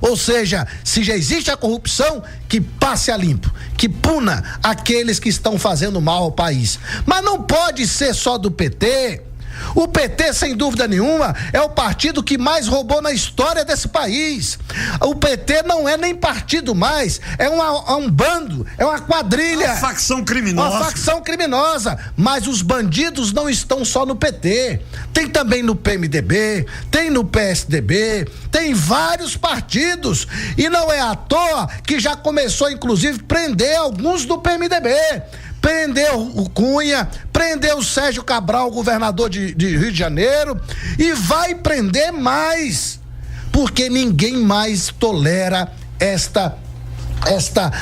Ou seja, se já existe a corrupção, que passe a limpo, que puna aqueles que estão fazendo mal ao país. Mas não pode ser só do PT. O PT, sem dúvida nenhuma, é o partido que mais roubou na história desse país. O PT não é nem partido mais, é um bando, é uma quadrilha. Uma facção criminosa. Uma facção criminosa. Mas os bandidos não estão só no PT. Tem também no PMDB, tem no PSDB, tem vários partidos. E não é à toa que já começou, inclusive, prender alguns do PMDB. Prendeu o Cunha, prendeu o Sérgio Cabral, governador de Rio de Janeiro, e vai prender mais, porque ninguém mais tolera esta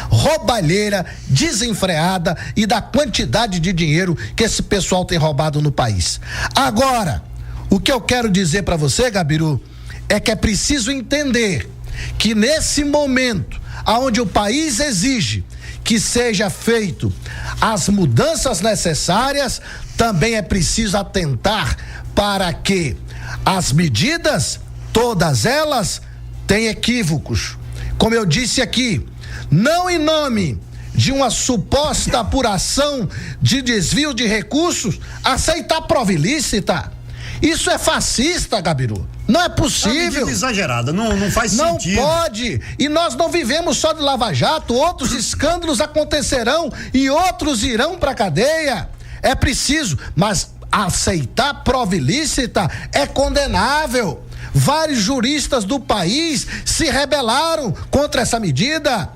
roubalheira desenfreada e da quantidade de dinheiro que esse pessoal tem roubado no país. Agora, o que eu quero dizer para você, Gabiru, é que é preciso entender que nesse momento, aonde o país exige que seja feito as mudanças necessárias, também é preciso atentar para que as medidas, todas elas, têm equívocos. Como eu disse aqui, não em nome de uma suposta apuração de desvio de recursos, aceitar prova ilícita. Isso é fascista, Gabiru. Não é possível. É uma medida exagerada, não faz sentido. Não pode. E nós não vivemos só de Lava Jato, outros escândalos acontecerão e outros irão pra cadeia. É preciso, mas aceitar prova ilícita é condenável. Vários juristas do país se rebelaram contra essa medida.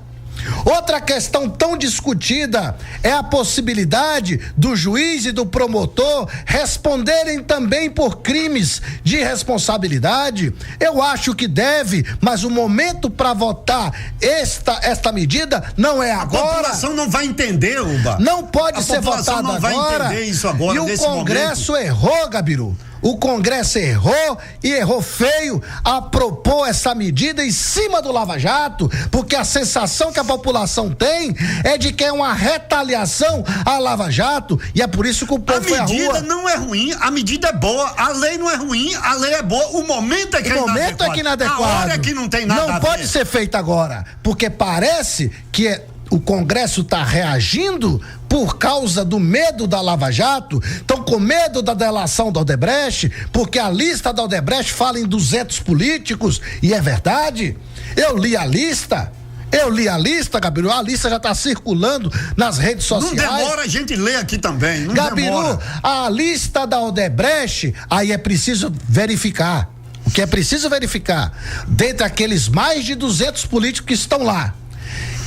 Outra questão tão discutida é a possibilidade do juiz e do promotor responderem também por crimes de responsabilidade. Eu acho que deve, mas o momento para votar esta medida não é agora. A população não vai entender, Uba. Não pode ser votado agora. Vai entender isso agora. E o Congresso errou, Gabiru. O Congresso errou e errou feio a propor essa medida em cima do Lava Jato, porque a sensação que a população tem é de que é uma retaliação à Lava Jato, e é por isso que o povo foi à rua. A medida não é ruim, a medida é boa, a lei não é ruim, a lei é boa, o momento é que é inadequado. A hora é que não tem nada a ver. Não pode ser feita agora, porque parece que o Congresso está reagindo por causa do medo da Lava Jato, estão com medo da delação da Odebrecht, porque a lista da Odebrecht fala em 200 políticos, e é verdade. Eu li a lista, Gabiru, a lista já está circulando nas redes sociais. Não demora, a gente lê aqui também, não Gabiru, demora. A lista da Odebrecht, aí é preciso verificar. O que é preciso verificar, dentre aqueles mais de 200 políticos que estão lá,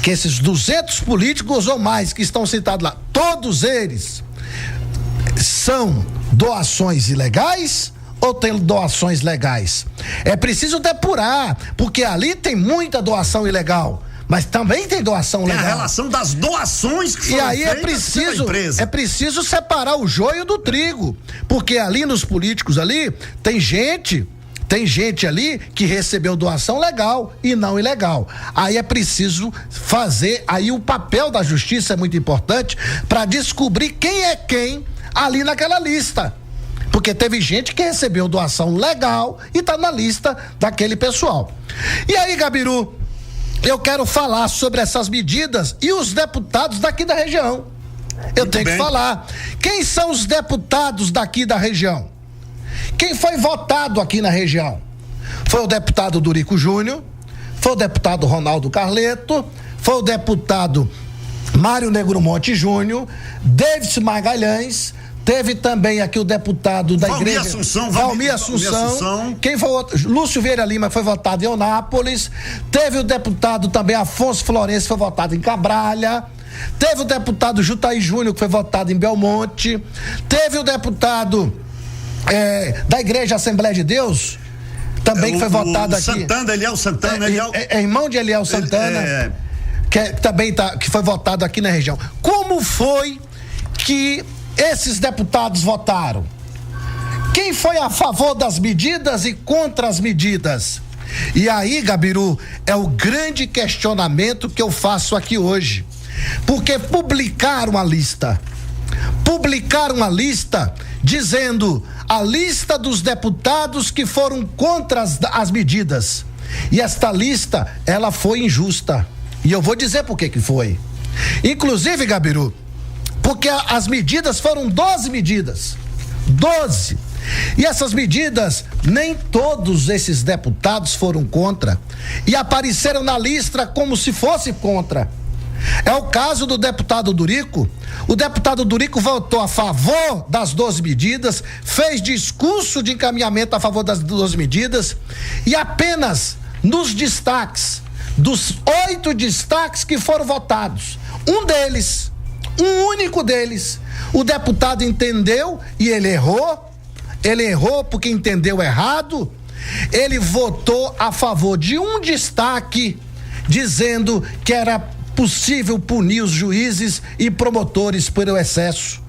que esses 200 políticos ou mais que estão citados lá, todos eles são doações ilegais ou tem doações legais? É preciso depurar, porque ali tem muita doação ilegal, mas também tem doação legal. Tem a relação das doações que foram feitas pela empresa. É preciso separar o joio do trigo, porque ali nos políticos ali tem gente ali que recebeu doação legal e não ilegal. Aí é preciso fazer, aí o papel da justiça é muito importante para descobrir quem é quem ali naquela lista. Porque teve gente que recebeu doação legal e tá na lista daquele pessoal. E aí, Gabiru, eu quero falar sobre essas medidas e os deputados daqui da região. Eu tenho que falar. Quem são os deputados daqui da região? Quem foi votado aqui na região? Foi o deputado Durico Júnior, foi o deputado Ronaldo Carleto, foi o deputado Mário Negromonte Júnior, David Magalhães, teve também aqui o deputado da Valmir igreja Assunção, Valmir Assunção. Quem foi outro? Lúcio Vieira Lima foi votado em Eunápolis, teve o deputado também Afonso Florencio, foi votado em Cabralha, teve o deputado Jutaí Júnior, que foi votado em Belmonte, teve o deputado da Igreja Assembleia de Deus, também que foi votado aqui. Eliel Santana. É irmão de Eliel Santana, que foi votado aqui na região. Como foi que esses deputados votaram? Quem foi a favor das medidas e contra as medidas? E aí, Gabiru, é o grande questionamento que eu faço aqui hoje. Porque publicaram a lista dizendo a lista dos deputados que foram contra as medidas. E esta lista, ela foi injusta. E eu vou dizer por que foi. Inclusive, Gabiru, porque as medidas foram 12 medidas. 12. E essas medidas, nem todos esses deputados foram contra. E apareceram na lista como se fosse contra. É o caso do deputado Durico. O deputado Durico votou a favor das 12 medidas, fez discurso de encaminhamento a favor das 12 medidas, e apenas nos destaques, dos 8 destaques que foram votados, um único deles, o deputado entendeu e ele errou porque entendeu errado. Ele votou a favor de um destaque, dizendo que era possível punir os juízes e promotores pelo excesso.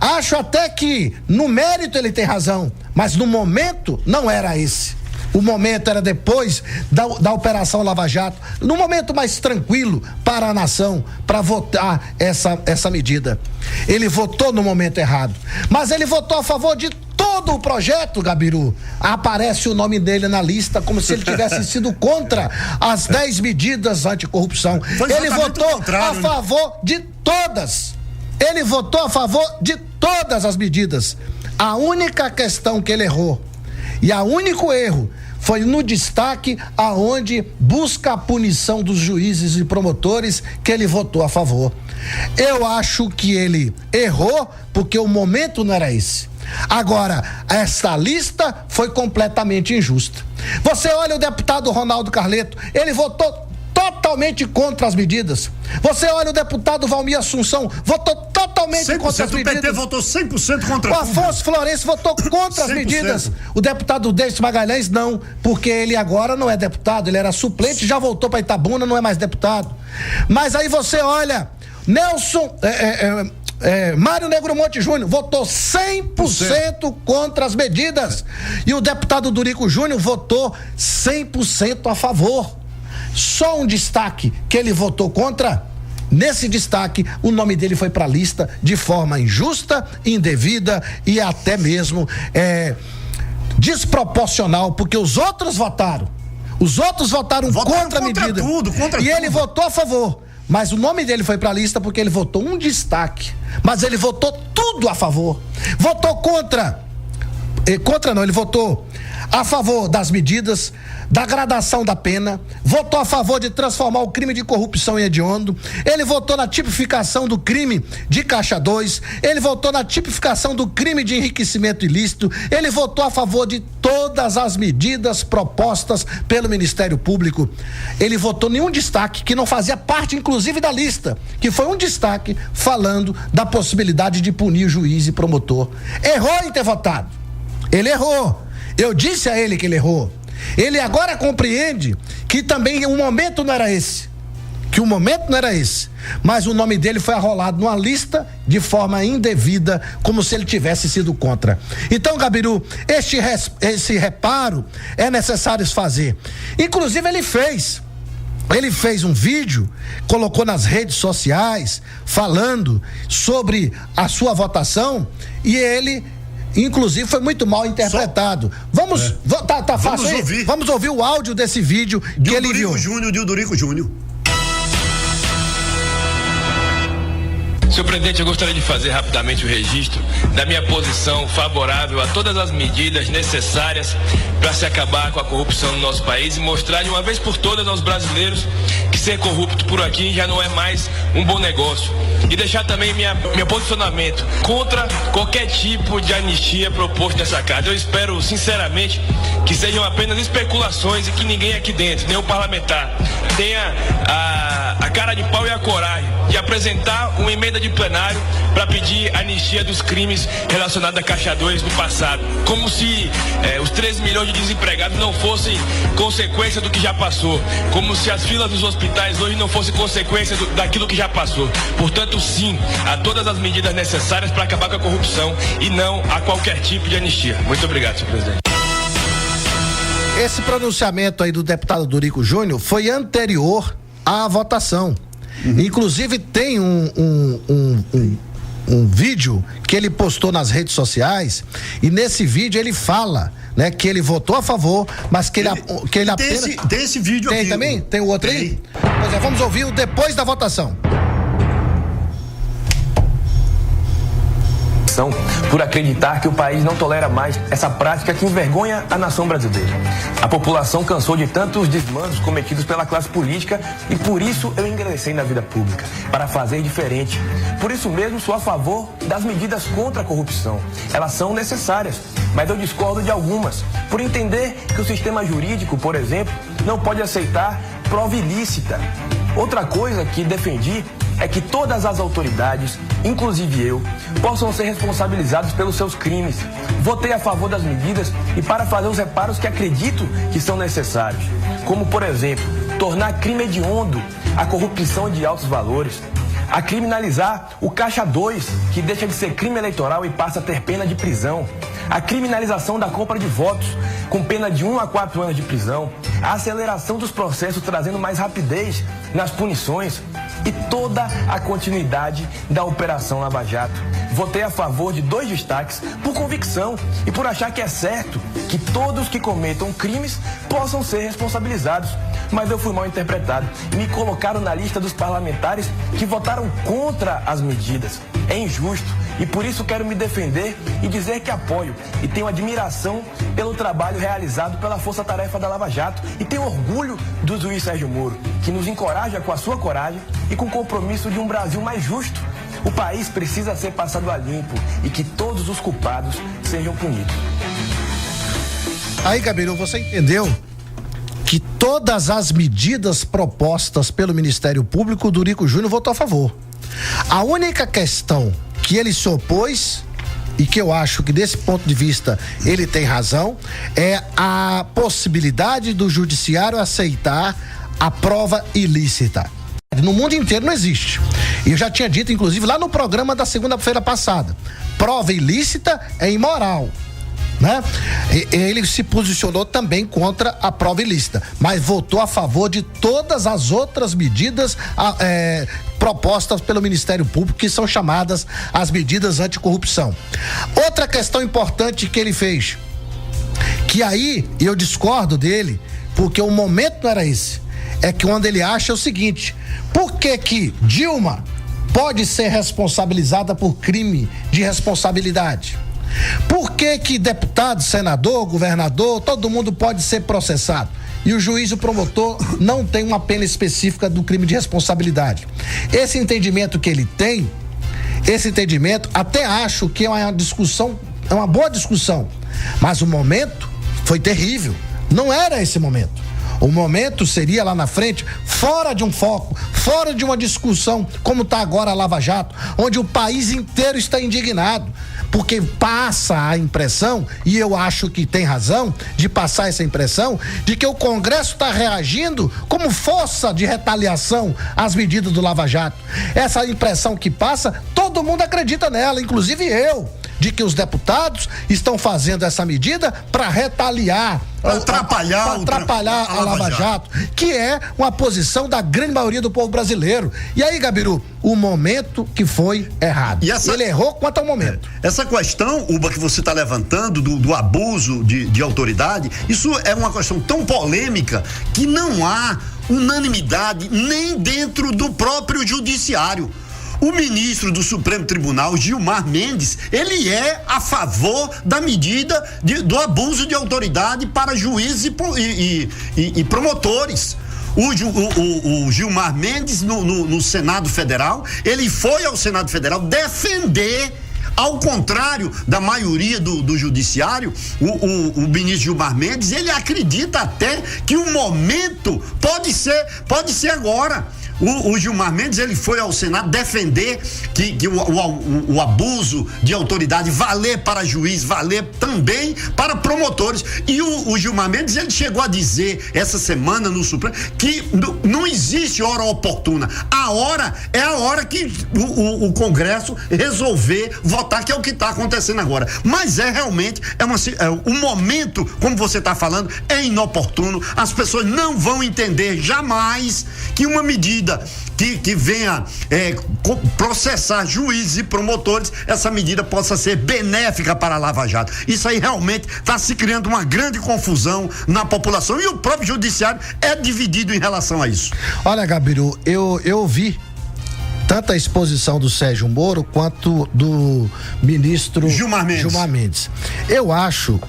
Acho até que no mérito ele tem razão, mas no momento não era esse. O momento era depois da Operação Lava Jato, no momento mais tranquilo para a nação, para votar essa medida. Ele votou no momento errado, mas ele votou a favor de todo o projeto, Gabiru. Aparece o nome dele na lista como se ele tivesse sido contra as 10 medidas anticorrupção. Ele votou a favor de todas. Ele votou a favor de todas as medidas. A única questão que ele errou, e o único erro, foi no destaque aonde busca a punição dos juízes e promotores, que ele votou a favor. Eu acho que ele errou porque o momento não era esse. Agora, essa lista foi completamente injusta. Você olha o deputado Ronaldo Carleto, ele votou totalmente contra as medidas. Você olha o deputado Valmir Assunção, votou totalmente contra as medidas. O PT votou 100% contra. O Afonso Florencio votou contra as medidas. O deputado Denis Magalhães não, porque ele agora não é deputado, ele era suplente, já voltou para Itabuna, não é mais deputado. Mas aí você olha, Mário Negro Monte Júnior votou 100% contra as medidas. E o deputado Durico Júnior votou 100% a favor. Só um destaque que ele votou contra. Nesse destaque, o nome dele foi para a lista de forma injusta, indevida e até mesmo desproporcional, porque os outros votaram contra a medida. E ele votou a favor. Mas o nome dele foi para a lista porque ele votou um destaque. Mas ele votou tudo a favor. Votou ele votou a favor das medidas, da gradação da pena, votou a favor de transformar o crime de corrupção em hediondo, ele votou na tipificação do crime de Caixa 2, ele votou na tipificação do crime de enriquecimento ilícito, ele votou a favor de todas as medidas propostas pelo Ministério Público. Ele votou nenhum destaque que não fazia parte, inclusive, da lista, que foi um destaque falando da possibilidade de punir juiz e promotor. Errou em ter votado. Ele errou. Eu disse a ele que ele errou. Ele agora compreende que também o momento não era esse. Mas o nome dele foi arrolado numa lista de forma indevida, como se ele tivesse sido contra. Então, Gabiru, esse reparo é necessário fazer. Inclusive, ele fez um vídeo, colocou nas redes sociais, falando sobre a sua votação, e ele, inclusive, foi muito mal interpretado. Tá fácil aí? Vamos ouvir o áudio desse vídeo que ele enviou. De Durico Júnior. Senhor presidente, eu gostaria de fazer rapidamente o registro da minha posição favorável a todas as medidas necessárias para se acabar com a corrupção no nosso país e mostrar de uma vez por todas aos brasileiros que ser corrupto por aqui já não é mais um bom negócio. E deixar também meu posicionamento contra qualquer tipo de anistia proposto nessa casa. Eu espero, sinceramente, que sejam apenas especulações e que ninguém aqui dentro, nenhum parlamentar, tenha a cara de pau e a coragem de apresentar uma emenda de plenário para pedir anistia dos crimes relacionados à Caixa 2 no passado. Como se os 13 milhões de desempregados não fossem consequência do que já passou. Como se as filas dos hospitais hoje não fossem consequência daquilo que já passou. Portanto, sim, a todas as medidas necessárias para acabar com a corrupção e não a qualquer tipo de anistia. Muito obrigado, senhor presidente. Esse pronunciamento aí do deputado Durico Júnior foi anterior à votação. Inclusive tem vídeo que ele postou nas redes sociais, e nesse vídeo ele fala, né, que ele votou a favor, mas que ele apenas... Tem esse vídeo aqui. Tem também? Tem o outro aí? Pois é, vamos ouvir o depois da votação. Por acreditar que o país não tolera mais essa prática que envergonha a nação brasileira. A população cansou de tantos desmandos cometidos pela classe política e por isso eu ingressei na vida pública, para fazer diferente. Por isso mesmo sou a favor das medidas contra a corrupção. Elas são necessárias, mas eu discordo de algumas, por entender que o sistema jurídico, por exemplo, não pode aceitar prova ilícita. Outra coisa que defendi é que todas as autoridades, inclusive eu, possam ser responsabilizados pelos seus crimes. Votei a favor das medidas e para fazer os reparos que acredito que são necessários, como, por exemplo, tornar crime hediondo a corrupção de altos valores, a criminalizar o Caixa 2, que deixa de ser crime eleitoral e passa a ter pena de prisão, a criminalização da compra de votos, com pena de 1 a 4 anos de prisão, a aceleração dos processos trazendo mais rapidez nas punições e toda a continuidade da Operação Lava Jato. Votei a favor de 2 destaques por convicção e por achar que é certo que todos que cometam crimes possam ser responsabilizados. Mas eu fui mal interpretado. Me colocaram na lista dos parlamentares que votaram contra as medidas. É injusto e por isso quero me defender e dizer que apoio e tenho admiração pelo trabalho realizado pela Força Tarefa da Lava Jato e tenho orgulho do juiz Sérgio Moro, que nos encoraja com a sua coragem e com o compromisso de um Brasil mais justo. O país precisa ser passado a limpo e que todos os culpados sejam punidos. Aí, Gabiru, você entendeu que todas as medidas propostas pelo Ministério Público, o Dorico Júnior votou a favor. A única questão que ele se opôs, e que eu acho que desse ponto de vista ele tem razão, é a possibilidade do judiciário aceitar a prova ilícita. No mundo inteiro não existe. E eu já tinha dito, inclusive, lá no programa da segunda-feira passada, prova ilícita é imoral, né? Ele se posicionou também contra a prova ilícita, mas votou a favor de todas as outras medidas propostas pelo Ministério Público, que são chamadas as medidas anticorrupção. Outra questão importante que ele fez, que aí eu discordo dele, porque o momento não era esse, é que quando ele acha o seguinte: por que Dilma pode ser responsabilizada por crime de responsabilidade? Por que deputado, senador, governador, todo mundo pode ser processado? E o juiz e o promotor não tem uma pena específica do crime de responsabilidade. Esse entendimento que ele tem, até acho que é uma discussão, é uma boa discussão, mas o momento foi terrível. Não era esse momento. O momento seria lá na frente, fora de um foco, fora de uma discussão como está agora a Lava Jato, onde o país inteiro está indignado, porque passa a impressão, e eu acho que tem razão de passar essa impressão, de que o Congresso está reagindo como força de retaliação às medidas do Lava Jato. Essa impressão que passa, todo mundo acredita nela, inclusive eu, de que os deputados estão fazendo essa medida para retaliar, atrapalhar a Lava Jato, que é uma posição da grande maioria do povo brasileiro. E aí, Gabiru, o momento que foi errado. Ele errou quanto ao momento. Essa questão, Uba, que você está levantando do abuso de autoridade, isso é uma questão tão polêmica que não há unanimidade nem dentro do próprio judiciário. O ministro do Supremo Tribunal, Gilmar Mendes, ele é a favor da medida do abuso de autoridade para juízes e promotores. O Gilmar Mendes, no Senado Federal, ele foi ao Senado Federal defender, ao contrário da maioria do judiciário, o ministro Gilmar Mendes, ele acredita até que o momento pode ser agora. O Gilmar Mendes, ele foi ao Senado defender que o abuso de autoridade valer para juiz, valer também para promotores. E o Gilmar Mendes, ele chegou a dizer essa semana no Supremo que não existe hora oportuna. A hora é a hora que o Congresso resolver votar, que é o que está acontecendo agora. Mas realmente o momento, como você está falando, é inoportuno. As pessoas não vão entender jamais que uma medida medida que venha processar juízes e promotores, essa medida possa ser benéfica para a Lava Jato. Isso aí realmente está se criando uma grande confusão na população e o próprio judiciário é dividido em relação a isso. Olha, Gabiru, eu vi tanto a exposição do Sérgio Moro quanto do ministro Gilmar Mendes. Eu acho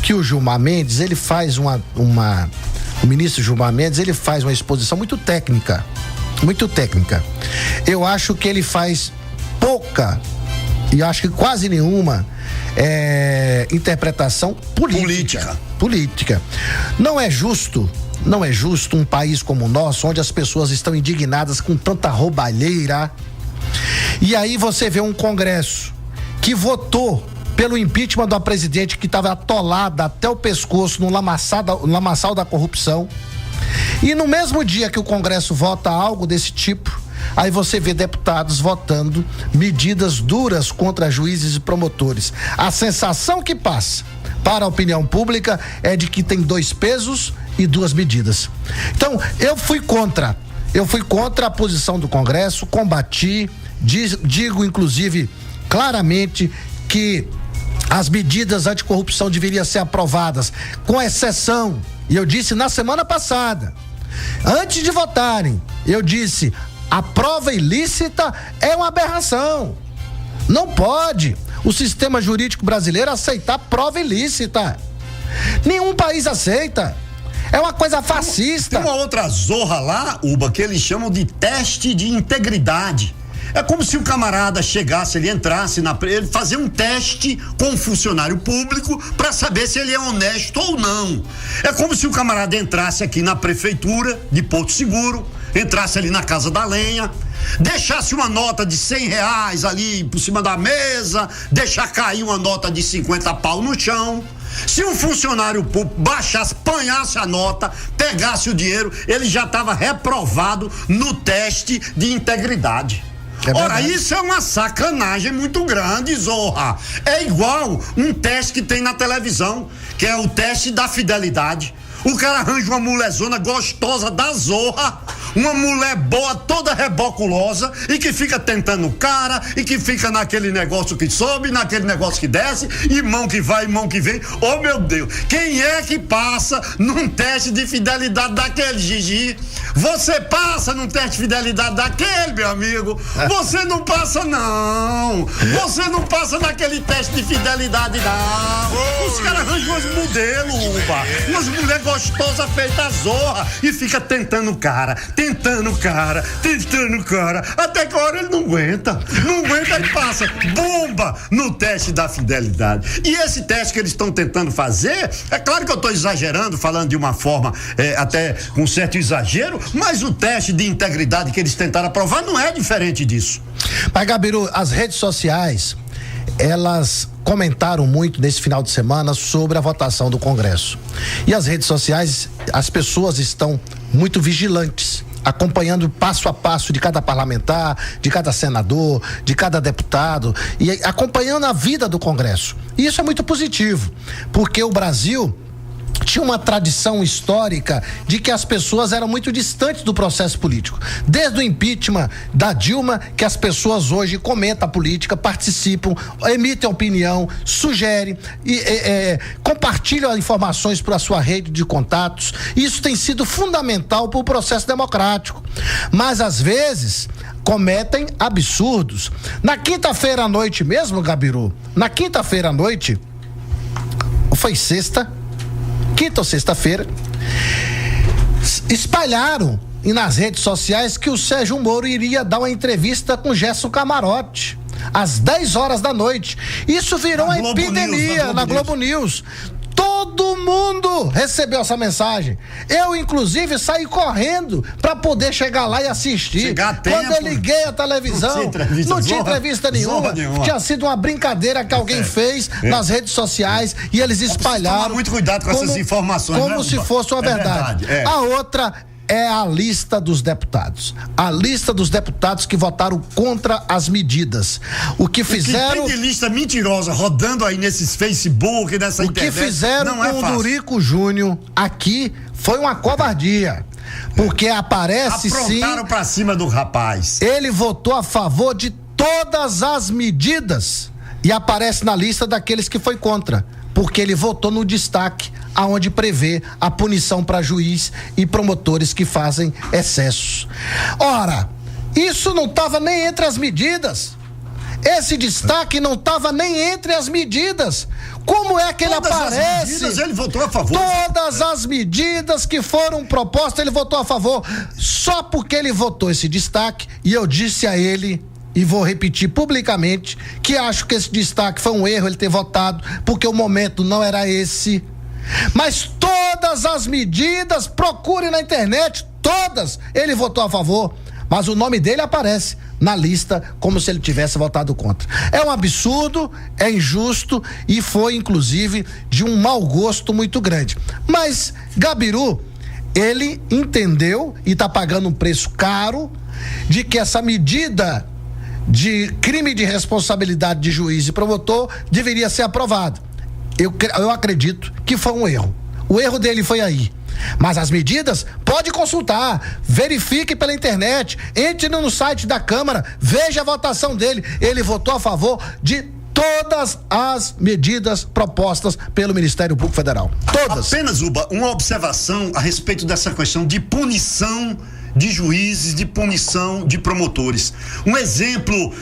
que o Gilmar Mendes, ele faz o ministro Gilmar Mendes, ele faz uma exposição muito técnica. Eu acho que ele faz pouca, e acho que quase nenhuma, interpretação política. Não é justo um país como o nosso, onde as pessoas estão indignadas com tanta roubalheira. E aí você vê um Congresso que votou pelo impeachment da presidente que estava atolada até o pescoço no lamaçal da corrupção. E no mesmo dia que o Congresso vota algo desse tipo, aí você vê deputados votando medidas duras contra juízes e promotores. A sensação que passa para a opinião pública é de que tem 2 pesos e 2 medidas. Então, eu fui contra a posição do Congresso, combati, digo inclusive claramente que as medidas anticorrupção deveriam ser aprovadas, com exceção, e eu disse na semana passada, antes de votarem, eu disse, a prova ilícita é uma aberração. Não pode o sistema jurídico brasileiro aceitar prova ilícita. Nenhum país aceita. É uma coisa fascista. Tem uma outra zorra lá, Uba, que eles chamam de teste de integridade. É como se o camarada chegasse, ele entrasse ele fazer um teste com um funcionário público para saber se ele é honesto ou não. É como se o camarada entrasse aqui na prefeitura de Porto Seguro, entrasse ali na Casa da Lenha, deixasse uma nota de R$100 ali por cima da mesa, deixar cair uma nota de 50 pau no chão. Se um funcionário público baixasse, apanhasse a nota, pegasse o dinheiro, ele já estava reprovado no teste de integridade. Ora, isso é uma sacanagem muito grande, zorra. É igual um teste que tem na televisão, que é o teste da fidelidade. O cara arranja uma mulherzona gostosa da zorra, uma mulher boa, toda reboculosa, e que fica tentando o cara, e que fica naquele negócio que sobe, naquele negócio que desce, e mão que vai, mão que vem. Oh, meu Deus, quem é que passa num teste de fidelidade daquele, Gigi? Você passa num teste de fidelidade daquele, meu amigo? Você não passa, não. Você não passa naquele teste de fidelidade, não. Os caras arranjam uns modelos, umas mulheres gostosas feitas zorra, e fica tentando o cara, até que a hora ele não aguenta e passa, bomba no teste da fidelidade. E esse teste que eles estão tentando fazer, é claro que eu estou exagerando, falando de uma forma até com certo exagero, mas o teste de integridade que eles tentaram aprovar não é diferente disso. Mas, Gabiru, as redes sociais, elas comentaram muito nesse final de semana sobre a votação do Congresso. E as redes sociais, as pessoas estão muito vigilantes, acompanhando passo a passo de cada parlamentar, de cada senador, de cada deputado, e acompanhando a vida do Congresso. E isso é muito positivo, porque o Brasil tinha uma tradição histórica de que as pessoas eram muito distantes do processo político. Desde o impeachment da Dilma, que as pessoas hoje comentam a política, participam, emitem opinião, sugerem e compartilham informações para a sua rede de contatos. Isso tem sido fundamental para o processo democrático. Mas às vezes cometem absurdos. Na quinta-feira à noite mesmo, Gabiru, foi quinta ou sexta-feira, espalharam nas redes sociais que o Sérgio Moro iria dar uma entrevista com Gerson Camarote às 10 horas da noite. Isso virou uma epidemia na Globo News. Todo mundo recebeu essa mensagem. Eu, inclusive, saí correndo para poder chegar lá e assistir. Quando eu liguei a televisão, não tinha entrevista nenhuma. Tinha sido uma brincadeira que alguém fez nas redes sociais e eles espalharam. Tomar muito cuidado com essas informações, como se fosse uma verdade. A outra é a lista dos deputados. A lista dos deputados que votaram contra as medidas. O que fizeram... Tem de lista mentirosa rodando aí nesses Facebook, nessa internet. O que fizeram com o Dorico Júnior aqui foi uma covardia. Porque aparece sim... Aprontaram pra cima do rapaz. Ele votou a favor de todas as medidas e aparece na lista daqueles que foi contra. Porque ele votou no destaque, aonde prevê a punição para juiz e promotores que fazem excessos. Ora, isso não estava nem entre as medidas. Esse destaque não estava nem entre as medidas. Como é que ele aparece? As medidas, ele votou a favor. Todas as medidas que foram propostas, ele votou a favor. Só porque ele votou esse destaque, e eu disse a ele, e vou repetir publicamente, que acho que esse destaque foi um erro ele ter votado, porque o momento não era esse. Mas todas as medidas, procure na internet, todas, ele votou a favor, mas o nome dele aparece na lista como se ele tivesse votado contra. É um absurdo, é injusto e foi inclusive de um mau gosto muito grande. Mas Gabiru, ele entendeu e está pagando um preço caro de que essa medida de crime de responsabilidade de juiz e promotor deveria ser aprovado. Eu acredito que foi um erro. O erro dele foi aí. Mas as medidas, pode consultar, verifique pela internet, entre no site da Câmara, veja a votação dele. Ele votou a favor de todas as medidas propostas pelo Ministério Público Federal. Todas. Apenas, Uba, uma observação a respeito dessa questão de punição de juízes, de punição de promotores. Um exemplo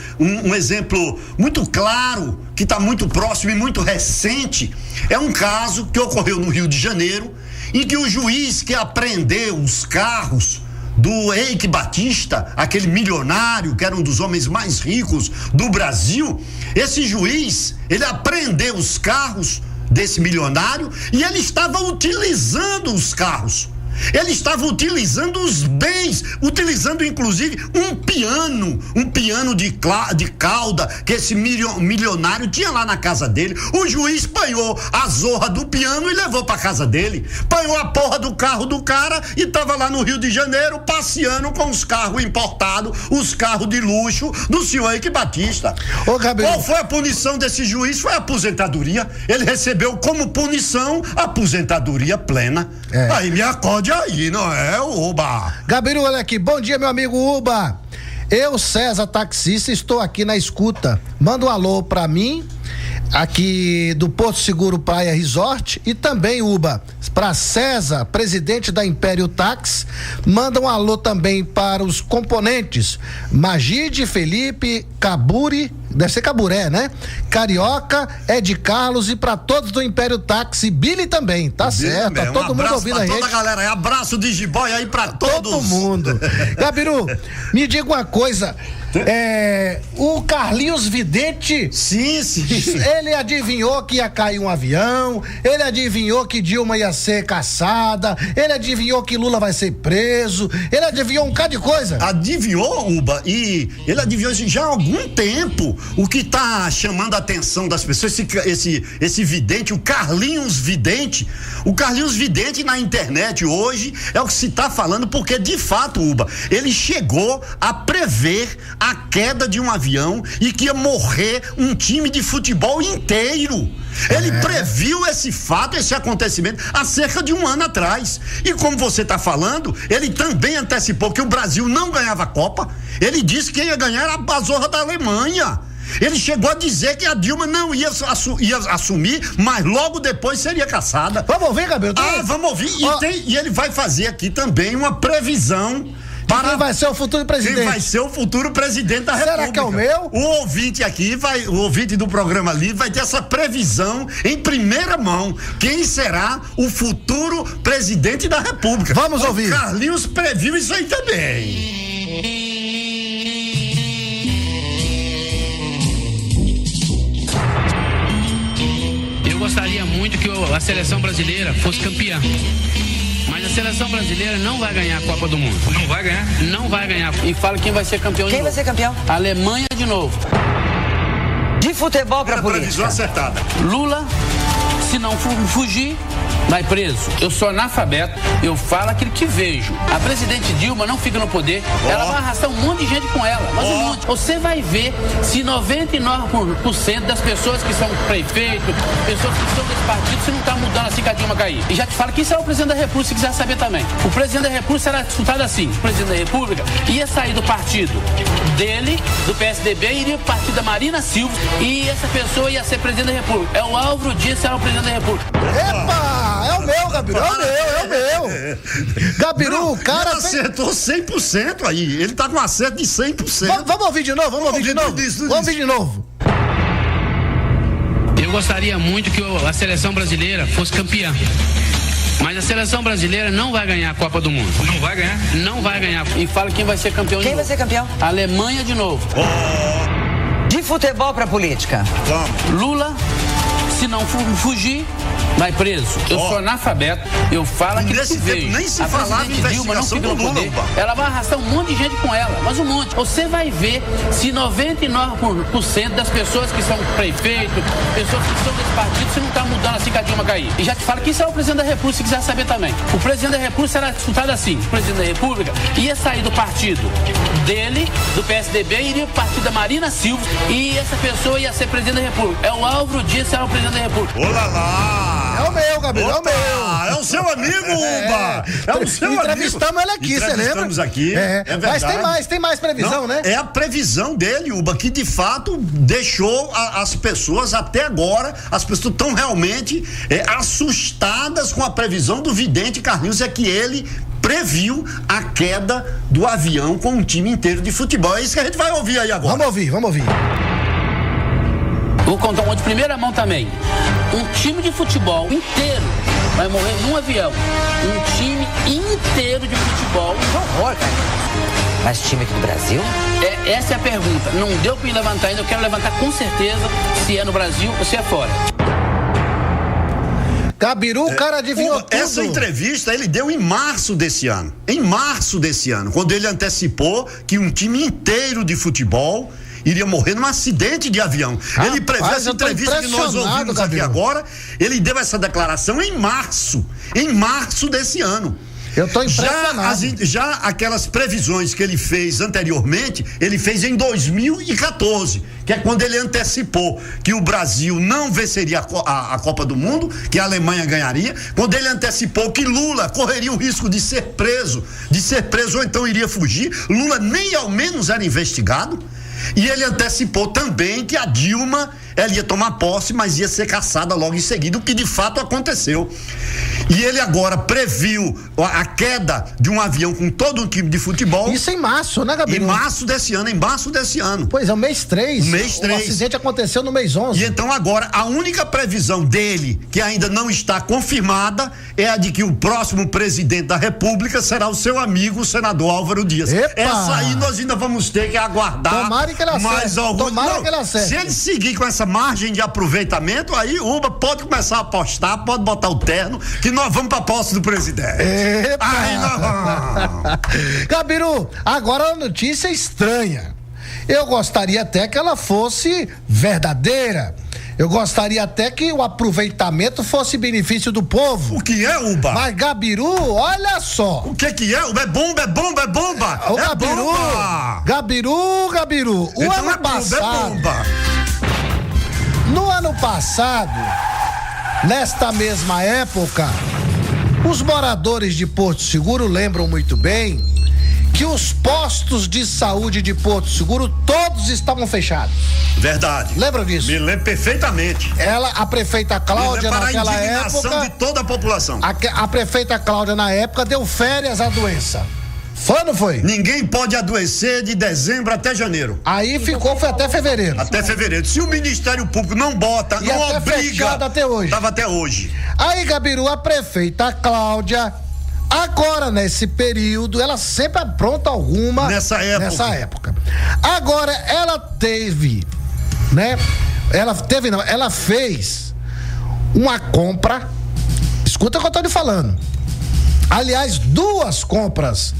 muito claro, que está muito próximo e muito recente, é um caso que ocorreu no Rio de Janeiro, em que o juiz que apreendeu os carros do Eike Batista, aquele milionário que era um dos homens mais ricos do Brasil, esse juiz, ele apreendeu os carros desse milionário e ele estava utilizando os carros. Ele estava utilizando os bens, utilizando inclusive um piano de cauda que esse milionário tinha lá na casa dele. O juiz panhou a zorra do piano e levou para casa dele. Panhou a porra do carro do cara e estava lá no Rio de Janeiro passeando com os carros importados, os carros de luxo do senhor Eike Batista. Ô, Gabriel, qual foi a punição desse juiz? Foi a aposentadoria. Ele recebeu como punição a aposentadoria plena. Aí me acorde aí, não é, Uba? Gabiru, olha aqui, bom dia, meu amigo Uba. Eu, César, taxista, estou aqui na escuta. Manda um alô pra mim, aqui do Porto Seguro Praia Resort, e também, Uba, para César, presidente da Império Táxi. Manda um alô também para os componentes Magide, Felipe, Caburi, deve ser Caburé, né? Carioca, Ed Carlos, e para todos do Império Táxi, Billy também, tá certo? Tá todo mundo ouvindo a gente. Toda a galera, abraço de jiboia aí pra todos. Todo mundo. Gabiru, me diga uma coisa, o Carlinhos Vidente, sim. Ele adivinhou que ia cair um avião, ele adivinhou que Dilma ia ser caçada, ele adivinhou que Lula vai ser preso, ele adivinhou um bocado de coisa. Adivinhou, Uba, e ele adivinhou isso já há algum tempo. O que tá chamando a atenção das pessoas, esse vidente, o Carlinhos Vidente na internet hoje é o que se tá falando, porque de fato, Uba, ele chegou a prever a queda de um avião e que ia morrer um time de futebol inteiro. Ele previu esse fato, esse acontecimento há cerca de um ano atrás. E como você está falando, ele também antecipou que o Brasil não ganhava a Copa. Ele disse que ia ganhar a zorra da Alemanha. Ele chegou a dizer que a Dilma não ia assumir, mas logo depois seria caçada. Vamos ouvir, Gabriel? Vamos ouvir. E ele vai fazer aqui também uma previsão para quem vai ser o futuro presidente. Quem vai ser o futuro presidente da República. Será que é o meu? O ouvinte aqui, o ouvinte do programa ali vai ter essa previsão em primeira mão. Quem será o futuro presidente da República? Vamos ouvir. O Carlinhos previu isso aí também. Eu gostaria muito que a seleção brasileira fosse campeã. Mas a seleção brasileira não vai ganhar a Copa do Mundo. Não vai ganhar? Não vai ganhar. E fala quem vai ser campeão de novo. Quem vai ser campeão? A Alemanha de novo. De futebol pra política. Previsão acertada. Lula, se não fugir, vai preso. Eu sou analfabeto, eu falo aquilo que vejo. A presidente Dilma não fica no poder, ela vai arrastar um monte de gente com ela, mas um monte. Você vai ver se 99% das pessoas que são prefeitos, pessoas que são desse partido, se não está mudando assim que a Dilma cair. E já te falo que isso é o presidente da República, se quiser saber também. O presidente da República será disputado assim. O presidente da República ia sair do partido dele, do PSDB, iria para o partido da Marina Silva, e essa pessoa ia ser presidente da República. É o Álvaro Dias será o presidente da República. Epa! É o meu, Gabiru, é o meu. Gabiru, o cara... Ele acertou 100% aí, ele tá com acerto de 100%. Vamos ouvir de novo, vamos ouvir de novo. Eu gostaria muito que a seleção brasileira fosse campeã. Mas a seleção brasileira não vai ganhar a Copa do Mundo. Não vai ganhar? Não vai ganhar. E fala quem vai ser campeão de novo. Quem vai ser campeão? A Alemanha de novo. De futebol pra política. Vamos. Lula, se não fugir, vai preso. Eu sou analfabeto, eu falo aquilo que vejo. Nem se a falava presidente Dilma não fica no poder, ela vai arrastar um monte de gente com ela, mas um monte. Você vai ver se 99% das pessoas que são prefeitos, pessoas que são desse partido, se não está mudando assim que a Dilma cair. E já te falo que isso é o presidente da República, se quiser saber também. O presidente da República será disputado assim. O presidente da República ia sair do partido dele, do PSDB, iria para o partido da Marina Silva, e essa pessoa ia ser presidente da República. É o Álvaro Dias será o presidente da República. Olá lá! É o meu, Gabriel, é o meu. É o seu amigo, Uba! É o seu amigo. Entrevistamos ele aqui, você lembra? Entrevistamos aqui, é verdade. Mas tem mais previsão, né? É a previsão dele, Uba, que de fato deixou as pessoas, até agora, as pessoas estão realmente assustadas com a previsão do vidente Carlinhos, é que ele previu a queda do avião com um time inteiro de futebol. É isso que a gente vai ouvir aí agora. Vamos ouvir. Vou contar uma de primeira mão também. Um time de futebol inteiro vai morrer num avião. Um time inteiro de futebol. Horror, cara. Mas time aqui do Brasil? Essa é a pergunta. Não deu pra me levantar ainda. Eu quero levantar com certeza se é no Brasil ou se é fora. Gabiru, o cara adivinhou tudo. Essa entrevista ele deu em março desse ano. Quando ele antecipou que um time inteiro de futebol iria morrer num acidente de avião. Ele previu essa entrevista que nós ouvimos aqui agora. Ele deu essa declaração em março desse ano. Eu tô impressionado. Já aquelas previsões que ele fez anteriormente, ele fez em 2014, que é quando ele antecipou que o Brasil não venceria a Copa do Mundo, que a Alemanha ganharia, quando ele antecipou que Lula correria o risco de ser preso ou então iria fugir. Lula nem ao menos era investigado. E ele antecipou também que a Dilma, ela ia tomar posse, mas ia ser caçada logo em seguida, o que de fato aconteceu. E ele agora previu a queda de um avião com todo um time de futebol. Isso em março, né, Gabriel? Em março desse ano. Pois é, o mês 3. O acidente aconteceu no mês 11. E então agora, a única previsão dele, que ainda não está confirmada, é a de que o próximo presidente da República será o seu amigo, o senador Álvaro Dias. Epa! Essa aí nós ainda vamos ter que aguardar. Tomara que ele acerte. Se ele seguir com essa margem de aproveitamento, aí Uba pode começar a apostar, pode botar o terno, que nós vamos pra posse do presidente. Epa! Aí nós vamos. Gabiru, agora a notícia é estranha. Eu gostaria até que ela fosse verdadeira. Eu gostaria até que o aproveitamento fosse benefício do povo. O que é, Uba? Mas, Gabiru, olha só. O que é? Uba, é bomba. Ô, É Gabiru, bomba. Gabiru. O então ano passado. É bomba. No ano passado, nesta mesma época, os moradores de Porto Seguro lembram muito bem que os postos de saúde de Porto Seguro todos estavam fechados. Verdade. Lembram disso? Me lembro perfeitamente. A prefeita Cláudia, naquela época, de toda a população. A prefeita Cláudia, na época, deu férias à doença. Foi ou não foi? Ninguém pode adoecer de dezembro até janeiro. Aí foi até fevereiro. Até fevereiro. Se o Ministério Público não bota, e não até obriga. Fechado até hoje. Tava até hoje. Aí, Gabiru, a prefeita Cláudia, agora nesse período, ela sempre apronta alguma. Nessa época. Agora, ela teve, né? Ela fez uma compra. Escuta o que eu tô lhe falando. Aliás, duas compras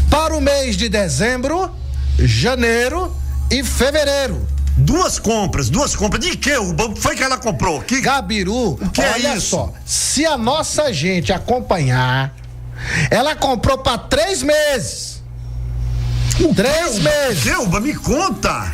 para o mês de dezembro, janeiro e fevereiro. Duas compras. De que? O foi que ela comprou? Gabiru, o que olha é isso? só, se a nossa gente acompanhar, ela comprou para 3 meses. 3 meses. Delba, me conta.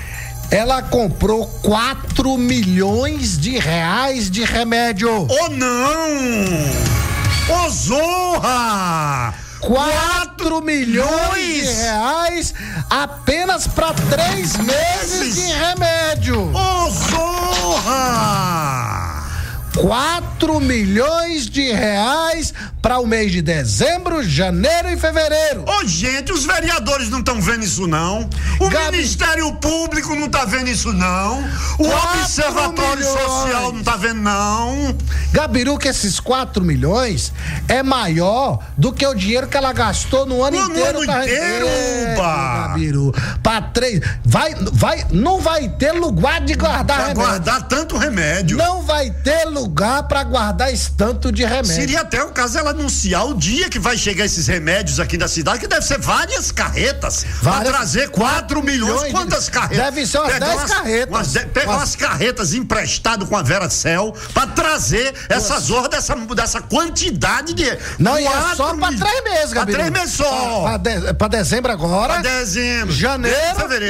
Ela comprou 4 milhões de reais de remédio. Oh, não! Ô, Zorra! 4 milhões de reais apenas para 3 meses de remédio. Ô, Zorra! 4 milhões de reais para o mês de dezembro, janeiro e fevereiro. Ô, gente, os vereadores não estão vendo isso, não. O Ministério Público não tá vendo isso, não. O Observatório Social não tá vendo, não. Gabiru, que esses 4 milhões é maior do que o dinheiro que ela gastou no ano inteiro. No ano inteiro, Gabiru. Para 3. Não vai ter lugar de guardar remédio. Guardar tanto remédio. Não vai ter lugar para guardar esse tanto de remédio. Seria até o caso ela anunciar o dia que vai chegar esses remédios aqui da cidade, que deve ser várias carretas. Para trazer 4 milhões. Quantas carretas? Deve ser umas 10 carretas. Pegar umas carretas emprestado com a Vera Cell para trazer essa zorra dessa quantidade de. Não, e é só para 3 meses, Gabriel. Para 3 meses só. Para dezembro agora. Para dezembro. Janeiro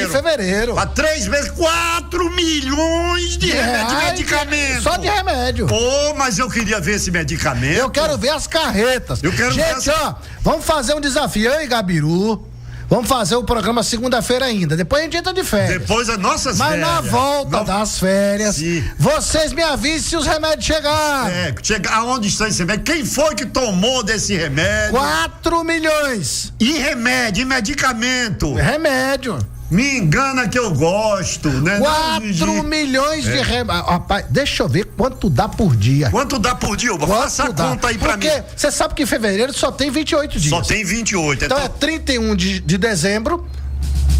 e fevereiro. Para 3 meses, 4 milhões de medicamentos. Só de remédio. Pô, mas eu queria ver esse medicamento. Eu quero ver as carretas. Gente, ó, vamos fazer um desafio aí, Gabiru. Vamos fazer o programa segunda-feira ainda. Depois a gente entra de férias. Depois as nossas férias. Mas na volta das férias, sim, vocês me avisem se os remédios chegarem. Aonde está esse remédio? Quem foi que tomou desse remédio? 4 milhões. E remédio, e medicamento? Remédio. Me engana que eu gosto, né? 4 milhões de remédio. Rapaz, deixa eu ver quanto dá por dia. Quanto dá por dia? Faça a conta aí pra mim. Porque você sabe que em fevereiro só tem 28 dias. Só tem 28. Então é 31 de dezembro,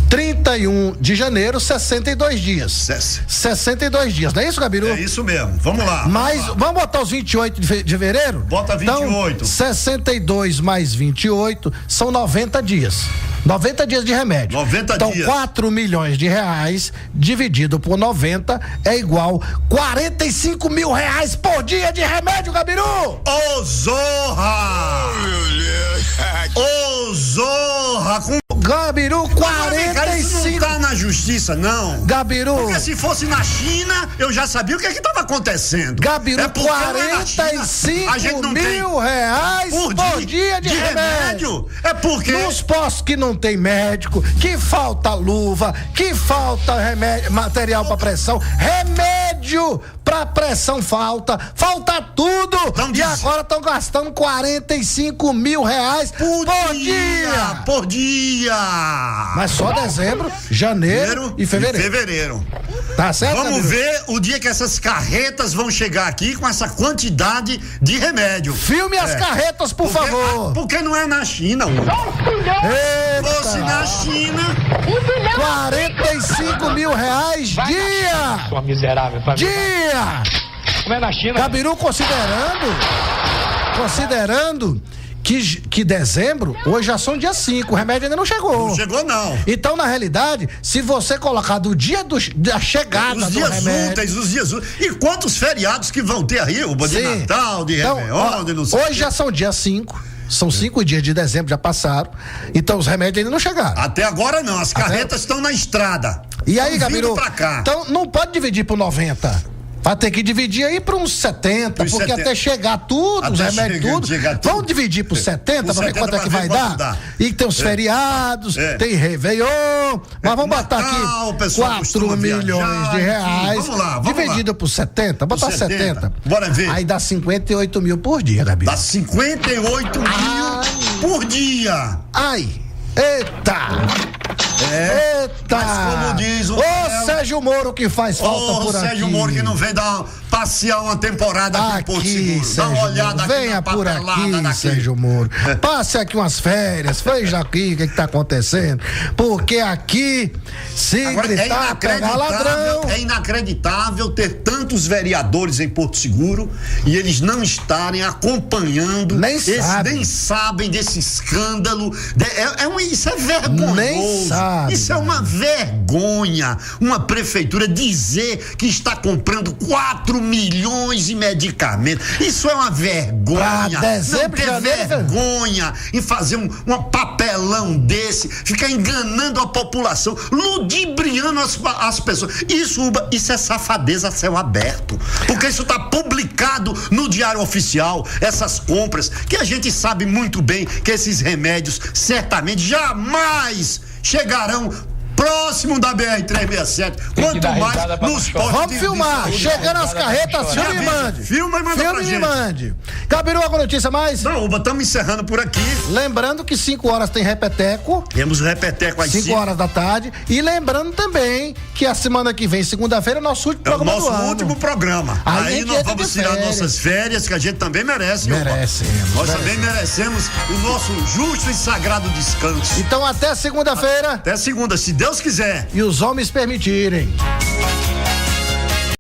31 de janeiro, 62 dias. 62 dias, não é isso, Gabiru? É isso mesmo. Vamos lá. Mas vamos botar os 28 de fevereiro? Bota 28. Então, 62 mais 28 são 90 dias. 90 dias de remédio. 90 então, dias. 4 milhões de reais dividido por 90 é igual 45 mil reais por dia de remédio, Gabiru! Ô, Zorra! Ô, Zorra! Gabiru, 45. Isso não tá na justiça, não. Gabiru. Porque se fosse na China, eu já sabia o que estava acontecendo. Gabiru, 45 mil reais por dia de remédio. É porque nos postos que não tem médico, que falta luva, que falta remédio, material para pressão, remédio para pressão falta tudo. E agora estão gastando 45 mil reais por dia. Por dia. Mas só dezembro, janeiro e fevereiro. Tá certo? Vamos ver o dia que essas carretas vão chegar aqui com essa quantidade de remédio. Filme as carretas, por favor. Porque não é na China. Fosse na China. 45 mil reais dia. Sua miserável. Dia. Como é na China? Gabiru, considerando que dezembro, hoje já são dia 5, o remédio ainda não chegou. Não chegou, não. Então, na realidade, se você colocar do dia da chegada do remédio... Os dias úteis. E quantos feriados que vão ter aí? O de Natal, de Réveillon, de não sei. Hoje já são dia 5. São 5 dias de dezembro, já passaram. Então os remédios ainda não chegaram. Até agora não, as carretas estão na estrada. E aí, Gabiru? Pra cá. Então não pode dividir por 90. Vai ter que dividir aí para uns 70, porque até chegar tudo, os remédios tudo. Vamos dividir por 70 para ver quanto é que vai dar. E tem os feriados, tem Réveillon. Mas vamos botar aqui 4 milhões de reais. Vamos lá. Dividido por 70, botar 70. Bora ver. Aí dá 58 mil por dia, Gabi. Dá 58 mil por dia. Ai, eita! Eita! Mas como diz o Sérgio Moro que faz falta por aqui. Sérgio Moro que não vem passear uma temporada aqui em Porto Seguro. Dá uma olhada aqui venha na por papelada aqui, Sérgio Moro. Passe aqui umas férias, veja aqui o que tá acontecendo. Porque aqui, se agora, gritar, pegar ladrão. É inacreditável ter tantos vereadores em Porto Seguro e eles não estarem acompanhando, nem sabem desse escândalo. Isso é vergonhoso. Nem sabe. Isso é uma vergonha. Uma prefeitura dizer que está comprando 4 milhões de medicamentos. Isso é uma vergonha. Não ter vergonha em fazer um papelão desse, ficar enganando a população, ludibriando as pessoas. Isso é safadeza a céu aberto. Porque isso está publicado no Diário Oficial, essas compras, que a gente sabe muito bem que esses remédios certamente jamais chegarão próximo da BR-367, quanto mais nos postos. Vamos filmar, chegando as carretas, filma e mande. Filma e manda pra gente. Mande. Gabiru, alguma notícia mais? Não, Uba, estamos encerrando por aqui. Lembrando que 5 horas tem repeteco. Temos repeteco às 5 horas da tarde. E lembrando também que a semana que vem, segunda-feira, é o nosso último programa do ano. É o nosso último programa. Aí nós vamos tirar nossas férias, que a gente também merece. Nós também merecemos o nosso justo e sagrado descanso. Então até segunda-feira. Até segunda, se Deus quiser. E os homens permitirem.